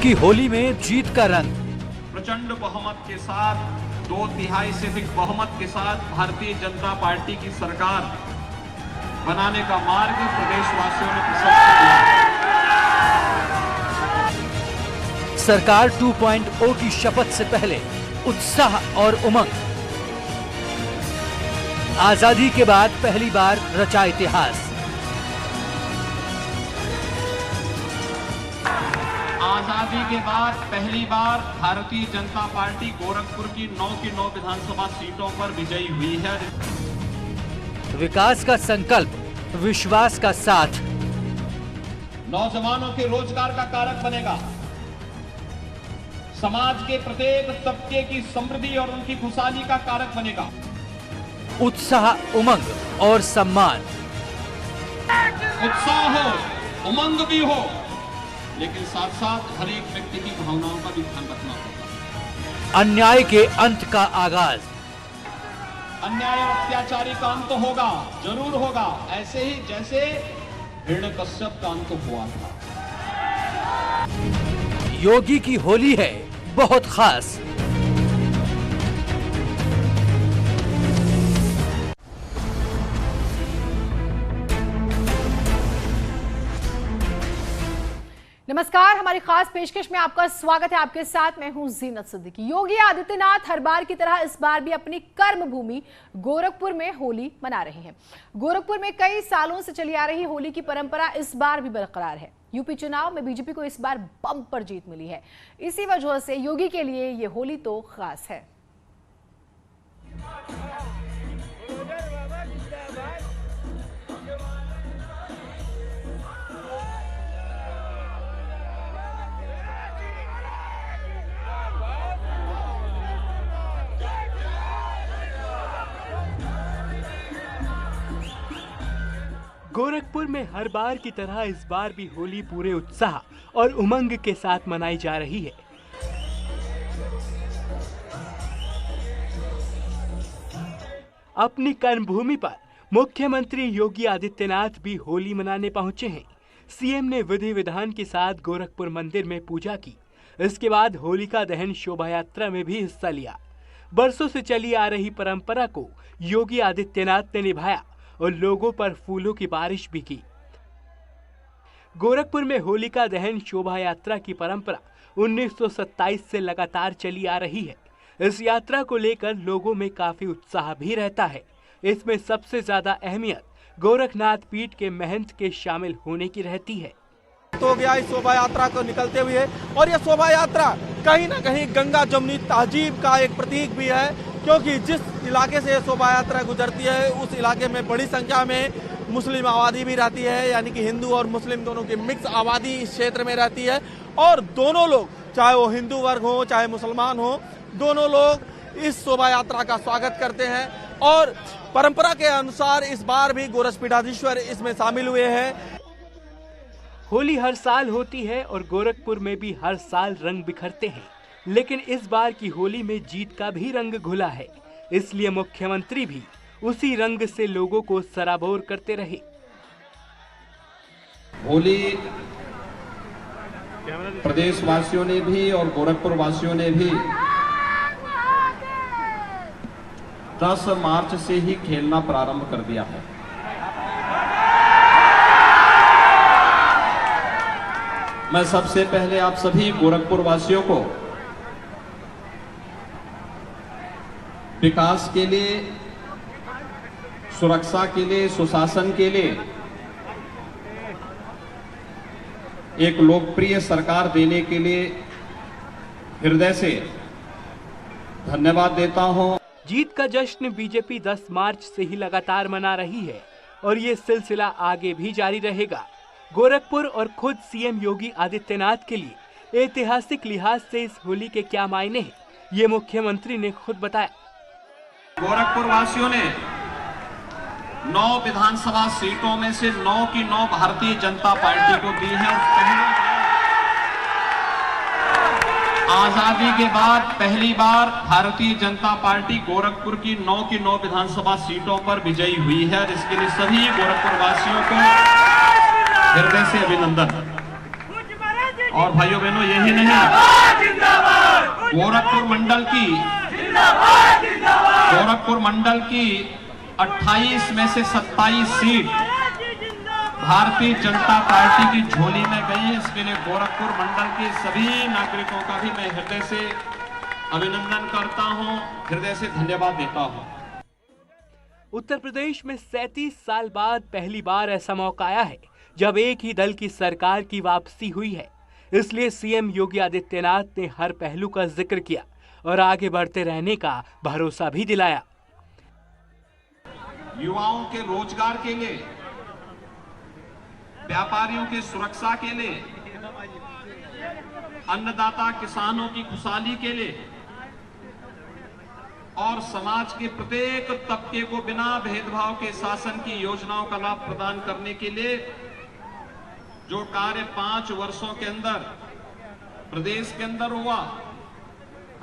की होली में जीत का रंग। प्रचंड बहुमत के साथ 2/3 से अधिक बहुमत के साथ भारतीय जनता पार्टी की सरकार बनाने का मार्ग प्रदेशवासियों ने प्रशस्त किया। सरकार 2.0 की शपथ से पहले उत्साह और उमंग। आजादी के बाद पहली बार रचा इतिहास। आजादी के बाद पहली बार भारतीय जनता पार्टी गोरखपुर की 9 की 9 विधानसभा सीटों पर विजयी हुई है। विकास का संकल्प, विश्वास का साथ। नौजवानों के रोजगार का कारक बनेगा, समाज के प्रत्येक तबके की समृद्धि और उनकी खुशहाली का कारक बनेगा। उत्साह, उमंग और सम्मान। उत्साह हो, उमंग भी हो, लेकिन साथ साथ हर एक व्यक्ति की भावनाओं का भी ध्यान रखना होगा। अन्याय के अंत का आगाज। अन्याय और अत्याचारी का अंत होगा, जरूर होगा, ऐसे ही जैसे हिरण्यकश्यप का अंत हुआ था। योगी की होली है बहुत खास। नमस्कार, हमारी खास पेशकश में आपका स्वागत है। आपके साथ मैं हूं जीनत सिद्दीकी। योगी आदित्यनाथ हर बार की तरह इस बार भी अपनी कर्म भूमि गोरखपुर में होली मना रहे हैं। गोरखपुर में कई सालों से चली आ रही होली की परंपरा इस बार भी बरकरार है। यूपी चुनाव में बीजेपी को इस बार बम्पर जीत मिली है। इसी वजह से योगी के लिए ये होली तो खास है। गोरखपुर में हर बार की तरह इस बार भी होली पूरे उत्साह और उमंग के साथ मनाई जा रही है। अपनी कर्मभूमि पर मुख्यमंत्री योगी आदित्यनाथ भी होली मनाने पहुंचे हैं। सीएम ने विधि विधान के साथ गोरखपुर मंदिर में पूजा की। इसके बाद होलिका दहन शोभा यात्रा में भी हिस्सा लिया। बरसों से चली आ रही परंपरा को योगी आदित्यनाथ ने निभाया और लोगों पर फूलों की बारिश भी की। गोरखपुर में होलिका दहन शोभा यात्रा की परंपरा 1927 से लगातार चली आ रही है। इस यात्रा को लेकर लोगों में काफी उत्साह भी रहता है। इसमें सबसे ज्यादा अहमियत गोरखनाथ पीठ के महंत के शामिल होने की रहती है। तो गया इस शोभा यात्रा को निकलते हुए, और यह शोभा यात्रा कहीं न कहीं गंगा जमुनी तहजीब का एक प्रतीक भी है, क्योंकि जिस इलाके से शोभा यात्रा गुजरती है उस इलाके में बड़ी संख्या में मुस्लिम आबादी भी रहती है, यानी कि हिंदू और मुस्लिम दोनों की मिक्स आबादी इस क्षेत्र में रहती है। और दोनों लोग, चाहे वो हिंदू वर्ग हो चाहे मुसलमान हो, दोनों लोग इस शोभा यात्रा का स्वागत करते हैं। और परंपरा के अनुसार इस बार भी गोरक्षपीठाधीश्वर इसमें शामिल हुए हैं। होली हर साल होती है और गोरखपुर में भी हर साल रंग बिखरते हैं, लेकिन इस बार की होली में जीत का भी रंग घुला है। इसलिए मुख्यमंत्री भी उसी रंग से लोगों को सराबोर करते रहे। होली प्रदेशवासियों ने भी और गोरखपुर वासियों ने भी 10 मार्च से ही खेलना प्रारंभ कर दिया है। मैं सबसे पहले आप सभी गोरखपुर वासियों को विकास के लिए, सुरक्षा के लिए, सुशासन के लिए एक लोकप्रिय सरकार देने के लिए हृदय से धन्यवाद देता हूं। जीत का जश्न बीजेपी 10 मार्च से ही लगातार मना रही है और ये सिलसिला आगे भी जारी रहेगा। गोरखपुर और खुद सीएम योगी आदित्यनाथ के लिए ऐतिहासिक लिहाज से इस होली के क्या मायने हैं, ये मुख्यमंत्री ने खुद बताया। गोरखपुर वासियों ने 9 विधानसभा सीटों में से 9 की 9 भारतीय जनता पार्टी को दी है। आजादी के बाद पहली बार भारतीय जनता पार्टी गोरखपुर की 9 की 9 विधानसभा सीटों पर विजयी हुई है, जिसके लिए सभी गोरखपुर वासियों को हृदय से अभिनंदन। और भाइयों बहनों यही नहीं, गोरखपुर मंडल की 28 में से 27 सीट भारतीय जनता पार्टी की झोली में गई है। इसके लिए गोरखपुर मंडल के सभी नागरिकों का भी मैं हृदय से अभिनंदन करता हूं, हृदय से धन्यवाद देता हूं। उत्तर प्रदेश में 37 साल बाद पहली बार ऐसा मौका आया है जब एक ही दल की सरकार की वापसी हुई है। इसलिए सीएम योगी आदित्यनाथ ने हर पहलू का जिक्र किया और आगे बढ़ते रहने का भरोसा भी दिलाया। युवाओं के रोजगार के लिए, व्यापारियों की सुरक्षा के लिए, अन्नदाता किसानों की खुशहाली के लिए और समाज के प्रत्येक तबके को बिना भेदभाव के शासन की योजनाओं का लाभ प्रदान करने के लिए जो कार्य 5 वर्षों के अंदर प्रदेश के अंदर हुआ,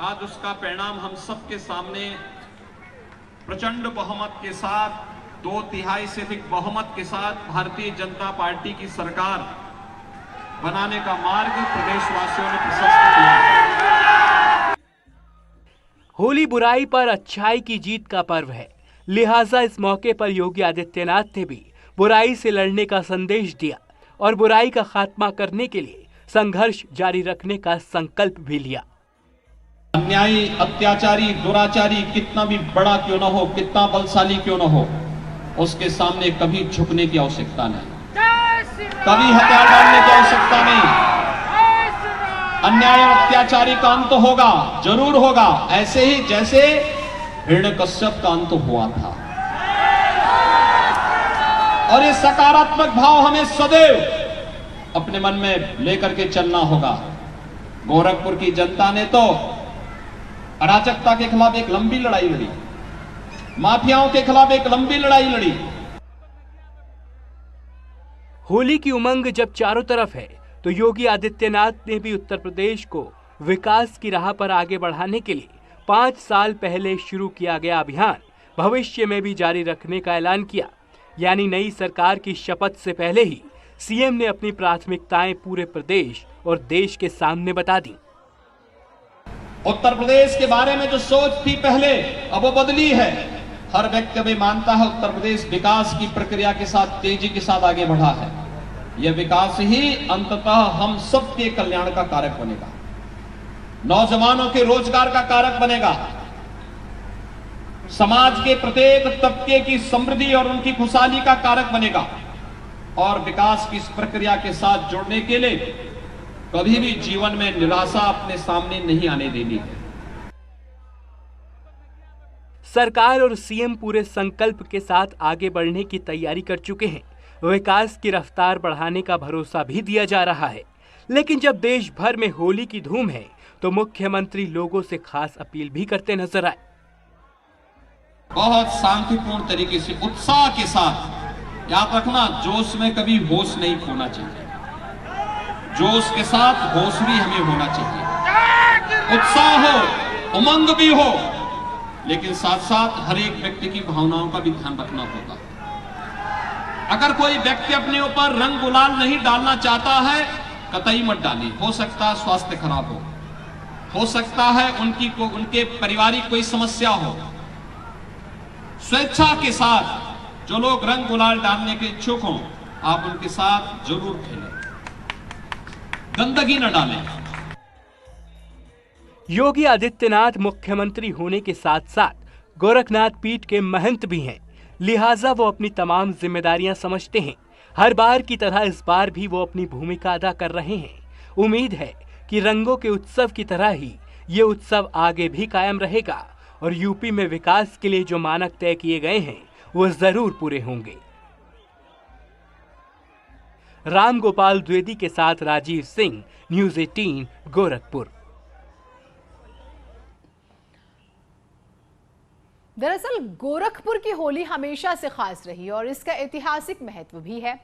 आज उसका परिणाम हम सबके सामने प्रचंड बहुमत के साथ, 2/3 से अधिक बहुमत के साथ भारतीय जनता पार्टी की सरकार बनाने का मार्ग प्रदेशवासियों ने प्रशस्त किया। होली बुराई पर अच्छाई की जीत का पर्व है, लिहाजा इस मौके पर योगी आदित्यनाथ ने भी बुराई से लड़ने का संदेश दिया और बुराई का खात्मा करने के लिए संघर्ष जारी रखने का संकल्प भी लिया। अन्यायी, अत्याचारी, दुराचारी कितना भी बड़ा क्यों न हो, कितना बलशाली क्यों न हो, उसके सामने कभी झुकने की आवश्यकता नहीं, कभी हथियार डालने की आवश्यकता नहीं। अन्याय और अत्याचारी का अंत होगा, जरूर होगा, ऐसे ही जैसे हिरण्यकश्यप का अंत हुआ था। और ये सकारात्मक भाव हमें सदैव अपने मन में लेकर के चलना होगा। गोरखपुर की जनता ने तो अराजकता के खिलाफ एक लंबी लड़ाई लड़ी, माफियाओं के खिलाफ एक लंबी लड़ाई लड़ी। होली की उमंग जब चारों तरफ है तो योगी आदित्यनाथ ने भी उत्तर प्रदेश को विकास की राह पर आगे बढ़ाने के लिए 5 साल पहले शुरू किया गया अभियान भविष्य में भी जारी रखने का ऐलान किया। यानी नई सरकार की शपथ से पहले ही सीएम ने अपनी प्राथमिकताएं पूरे प्रदेश और देश के सामने बता दी। उत्तर प्रदेश के बारे में जो सोच थी पहले, अब वो बदली है। हर व्यक्ति भी मानता है उत्तर प्रदेश विकास की प्रक्रिया के साथ तेजी के साथ आगे बढ़ा है। यह विकास ही अंततः हम सबके कल्याण का कारक बनेगा, नौजवानों के रोजगार का कारक बनेगा, समाज के प्रत्येक तबके की समृद्धि और उनकी खुशहाली का कारक बनेगा। और विकास की इस प्रक्रिया के साथ जुड़ने के लिए कभी भी जीवन में निराशा अपने सामने नहीं आने देनी है। सरकार और सीएम पूरे संकल्प के साथ आगे बढ़ने की तैयारी कर चुके हैं। विकास की रफ्तार बढ़ाने का भरोसा भी दिया जा रहा है। लेकिन जब देश भर में होली की धूम है तो मुख्यमंत्री लोगों से खास अपील भी करते नजर आए। बहुत शांतिपूर्ण तरीके से, उत्साह के साथ, याद रखना, जोश में कभी होश नहीं खोना चाहिए, जोश के साथ होश भी हमें होना चाहिए। उत्साह हो, उमंग भी हो, लेकिन साथ साथ हर एक व्यक्ति की भावनाओं का भी ध्यान रखना होगा। अगर कोई व्यक्ति अपने ऊपर रंग गुलाल नहीं डालना चाहता है, कतई मत डाली। हो सकता है स्वास्थ्य खराब हो सकता है उनके पारिवारिक कोई समस्या हो। स्वेच्छा के साथ जो लोग रंग गुलाल डालने के इच्छुक हों, आप उनके साथ जरूर खेलें, गंदगी न डालें। योगी आदित्यनाथ मुख्यमंत्री होने के साथ साथ गोरखनाथ पीठ के महंत भी हैं, लिहाजा वो अपनी तमाम जिम्मेदारियां समझते हैं। हर बार की तरह इस बार भी वो अपनी भूमिका अदा कर रहे हैं। उम्मीद है कि रंगों के उत्सव की तरह ही ये उत्सव आगे भी कायम रहेगा और यूपी में विकास के लिए जो मानक तय किए गए हैं वो जरूर पूरे होंगे। राम गोपाल द्विवेदी के साथ राजीव सिंह, न्यूज़ 18, गोरखपुर। दरअसल गोरखपुर की होली हमेशा से खास रही और इसका ऐतिहासिक महत्व भी है।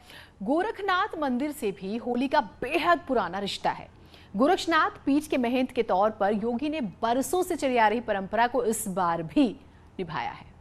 गोरखनाथ मंदिर से भी होली का बेहद पुराना रिश्ता है। गोरखनाथ पीठ के महंत के तौर पर योगी ने बरसों से चली आ रही परंपरा को इस बार भी निभाया है।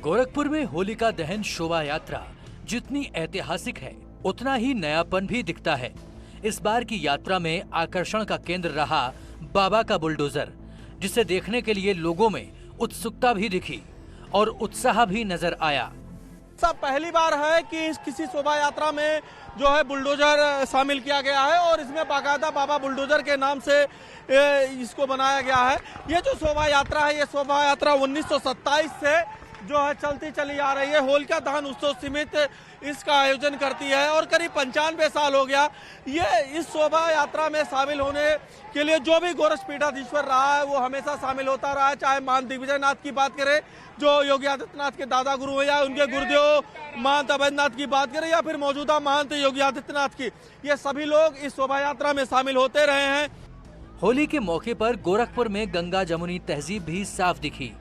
गोरखपुर में होलिका दहन शोभा यात्रा जितनी ऐतिहासिक है उतना ही नयापन भी दिखता है। इस बार की यात्रा में आकर्षण का केंद्र रहा बाबा का बुलडोजर, जिसे देखने के लिए लोगों में उत्सुकता भी दिखी और उत्साह भी नजर आया। सब पहली बार है कि किसी शोभा यात्रा में जो है बुलडोजर शामिल किया गया है और इसमें बाकायदा बाबा बुलडोजर के नाम से इसको बनाया गया है। ये जो शोभा यात्रा है, ये शोभा यात्रा 1927 से जो है चलती चली आ रही है। होलिका दहन उत्सव समिति इसका आयोजन करती है और करीब 95 साल हो गया ये इस शोभा यात्रा में शामिल होने के लिए जो भी गोरक्ष पीठाधीश्वर रहा है वो हमेशा शामिल होता रहा है। चाहे महंत दिग्विजय नाथ की बात करें जो योगी आदित्यनाथ के दादा गुरु हैं, या उनके गुरुदेव महंत अवैधनाथ की बात करें, या फिर मौजूदा महंत योगी आदित्यनाथ की, ये सभी लोग इस शोभा यात्रा में शामिल होते रहे हैं। होली के मौके पर गोरखपुर में गंगा जमुनी तहजीब भी साफ दिखी।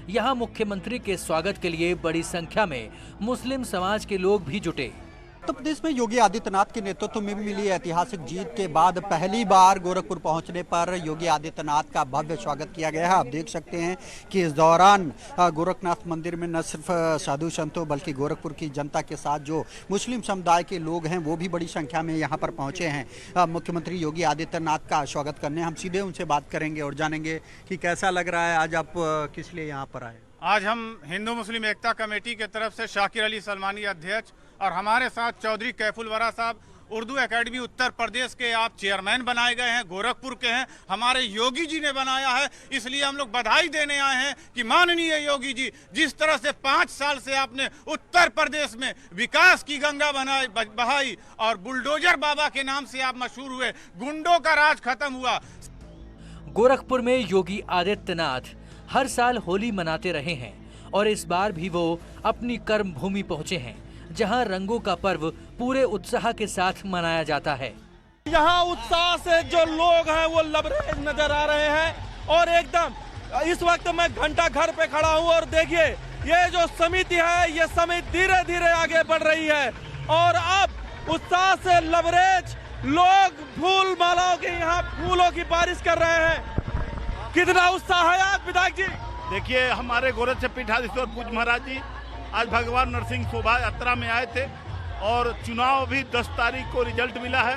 यहाँ मुख्यमंत्री के स्वागत के लिए बड़ी संख्या में मुस्लिम समाज के लोग भी जुटे। उत्तर प्रदेश में योगी आदित्यनाथ के नेतृत्व में मिली ऐतिहासिक जीत के बाद पहली बार गोरखपुर पहुंचने पर योगी आदित्यनाथ का भव्य स्वागत किया गया है। आप देख सकते हैं कि इस दौरान गोरखनाथ मंदिर में न सिर्फ साधु संतों बल्कि गोरखपुर की जनता के साथ जो मुस्लिम समुदाय के लोग हैं वो भी बड़ी संख्या में यहाँ पर पहुंचे हैं मुख्यमंत्री योगी आदित्यनाथ का स्वागत करने। हम सीधे उनसे बात करेंगे और जानेंगे कि कैसा लग रहा है, आज आप किस लिए यहाँ पर आए। आज हम हिंदू मुस्लिम एकता कमेटी के तरफ से शाकिर अली सलमानी अध्यक्ष और हमारे साथ चौधरी कैफुल वरा साहब, उर्दू एकेडमी उत्तर प्रदेश के आप चेयरमैन बनाए गए हैं, गोरखपुर के हैं, हमारे योगी जी ने बनाया है, इसलिए हम लोग बधाई देने आए हैं कि माननीय योगी जी जिस तरह से 5 साल से आपने उत्तर प्रदेश में विकास की गंगा बहाई और बुलडोजर बाबा के नाम से आप मशहूर हुए, गुंडों का राज खत्म हुआ। गोरखपुर में योगी आदित्यनाथ हर साल होली मनाते रहे हैं और इस बार भी वो अपनी कर्म भूमि पहुंचे हैं, जहां रंगों का पर्व पूरे उत्साह के साथ मनाया जाता है। यहाँ उत्साह से जो लोग हैं वो लबरेज नजर आ रहे हैं और एकदम इस वक्त मैं घंटा घर पे खड़ा हूँ और देखिए ये जो समिति है ये समिति धीरे धीरे आगे बढ़ रही है और अब उत्साह से लबरेज लोग फूल मालाओं के यहाँ फूलों की बारिश कर रहे हैं। कितना उत्साह है आज विधायक जी? देखिए हमारे गोरक्ष पीठाधीश्वर पूज्य महाराज जी आज भगवान नरसिंह शोभा यात्रा में आए थे और चुनाव भी 10 तारीख को रिजल्ट मिला है।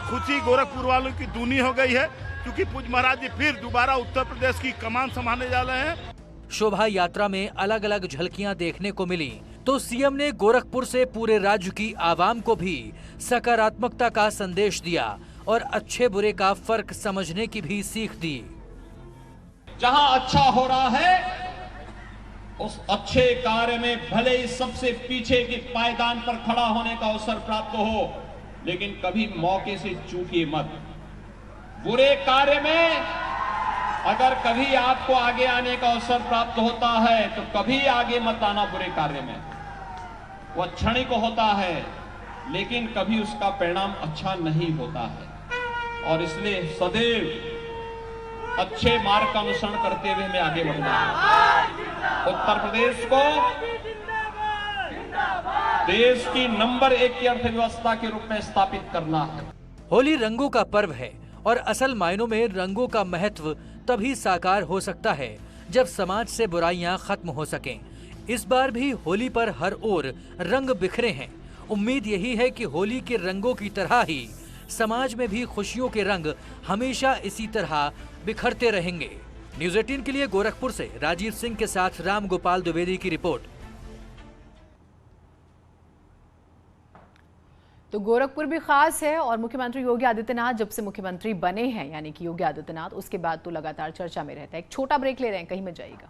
खुशी गोरखपुर वालों की दूनी हो गई है क्योंकि पूज्य महाराज जी फिर दोबारा उत्तर प्रदेश की कमान संभालने जा रहे हैं। शोभा यात्रा में अलग अलग झलकियां देखने को मिली तो सीएम ने गोरखपुर से पूरे राज्य की आवाम को भी सकारात्मकता का संदेश दिया और अच्छे बुरे का फर्क समझने की भी सीख दी। जहां अच्छा हो रहा है उस अच्छे कार्य में भले ही सबसे पीछे के पायदान पर खड़ा होने का अवसर प्राप्त हो, लेकिन कभी मौके से चूकिए मत। बुरे कार्य में अगर कभी आपको आगे आने का अवसर प्राप्त होता है तो कभी आगे मत आना बुरे कार्य में। वह क्षणिक होता है लेकिन कभी उसका परिणाम अच्छा नहीं होता है और इसलिए सदैव अच्छे मार्ग का अनुसरण करते हुए हमें आगे बढ़ना है। उत्तर प्रदेश को देश की नंबर 1 की अर्थव्यवस्था के रूप में स्थापित करना है। होली रंगों का पर्व है और असल मायनों में रंगों का महत्व तभी साकार हो सकता है जब समाज से बुराइयां खत्म हो सकें। इस बार भी होली पर हर ओर रंग बिखरे हैं। उम्मीद यही है कि होली के रंगों की तरह ही समाज में भी खुशियों के रंग हमेशा इसी तरह बिखरते रहेंगे। न्यूज़ 18 के लिए गोरखपुर से राजीव सिंह के साथ राम गोपाल द्विवेदी की रिपोर्ट। तो गोरखपुर भी खास है और मुख्यमंत्री योगी आदित्यनाथ जब से मुख्यमंत्री बने हैं यानी कि योगी आदित्यनाथ उसके बाद तो लगातार चर्चा में रहता है। एक छोटा ब्रेक ले रहे हैं, कहीं मत जाइएगा।